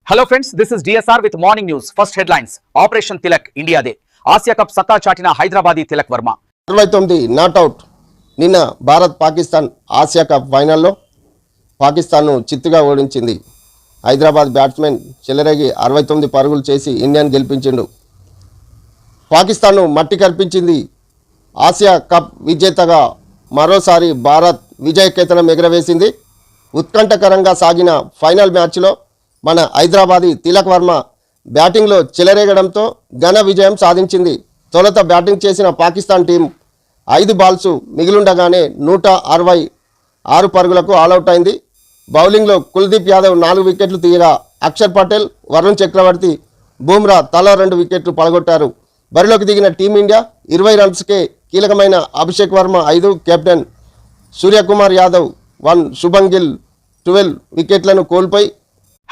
Hello friends, this is DSR with morning news. First headlines. Operation Tilak India Day. Asia cup సత్తా చాటిన Hyderabadi Tilak Varma. 69 not out. నిన్న Bharat Pakistan Asia cup ఫైనల్లో పాకిస్తాన్ను చిత్తుగా ఓడించింది. Hyderabad batsmen చెలరేగి 69 పరుగులు చేసి ఇండియాను గెలిపించిండు. పాకిస్తాన్ను మట్టి కల్పించింది. ఆసియా కప్ విజేతగా మరోసారి భారత్ విజయకేతనం ఎగరవేసింది. ఉత్కంఠకరంగా సాగిన ఫైనల్ మ్యాచ్లో మన హైదరాబాదీ తిలక్ వర్మ బ్యాటింగ్లో చెలరేగడంతో ఘన విజయం సాధించింది. తొలుత బ్యాటింగ్ చేసిన పాకిస్తాన్ టీం 5 బాల్స్ మిగిలుండగానే 166 పరుగులకు ఆలౌట్ అయింది. బౌలింగ్లో కుల్దీప్ యాదవ్ 4 వికెట్లు తీయగా అక్షర్ పటేల్, వరుణ్ చక్రవర్తి, బూమ్రా తలా 2 వికెట్లు పడగొట్టారు. బరిలోకి దిగిన టీమిండియా 20 రన్స్కే కీలకమైన అభిషేక్ వర్మ 5, కెప్టెన్ సూర్యకుమార్ యాదవ్ 1, శుభం గిల్ 12 వికెట్లను కోల్పోయి.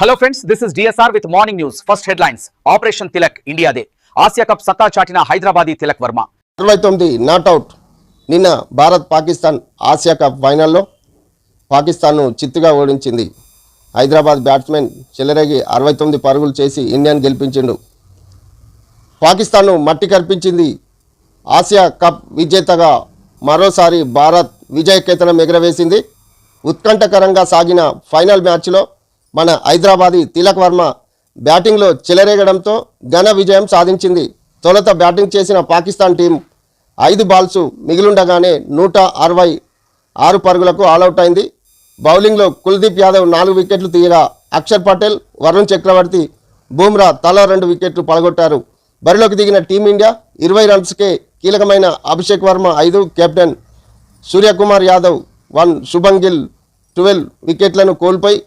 Hello friends, this is DSR with morning news. First headlines. Operation Tilak India Day. Asia cup సత్తా చాటిన హైదరాబాదీ తిలక్ వర్మ. 69 నాట్అవుట్. నిన్న భారత్ పాకిస్తాన్ ఆసియా కప్ ఫైనల్లో పాకిస్తాన్ను చిత్తుగా ఓడించింది. హైదరాబాద్ బ్యాట్స్మెన్ చెలరేగి 69 పరుగులు చేసి ఇండియాను గెలిపించిండు. పాకిస్తాన్ను మట్టి కల్పించింది. ఆసియా కప్ విజేతగా మరోసారి భారత్ విజయకేతనం ఎగరవేసింది. ఉత్కంఠకరంగా సాగిన ఫైనల్ మ్యాచ్లో మన హైదరాబాదీ తిలక్ వర్మ బ్యాటింగ్లో చెలరేగడంతో ఘన విజయం సాధించింది. తొలుత బ్యాటింగ్ చేసిన పాకిస్తాన్ టీం 5 బాల్స్ మిగిలుండగానే 166 పరుగులకు ఆలౌట్ అయింది. బౌలింగ్లో కుల్దీప్ యాదవ్ 4 వికెట్లు తీయగా అక్షర్ పటేల్, వరుణ్ చక్రవర్తి, బూమ్రా తలా 2 వికెట్లు పడగొట్టారు. బరిలోకి దిగిన టీమిండియా 20 రన్స్కే కీలకమైన అభిషేక్ వర్మ 5, కెప్టెన్ సూర్యకుమార్ యాదవ్ 1, శుభం గిల్ 12 వికెట్లను కోల్పోయి.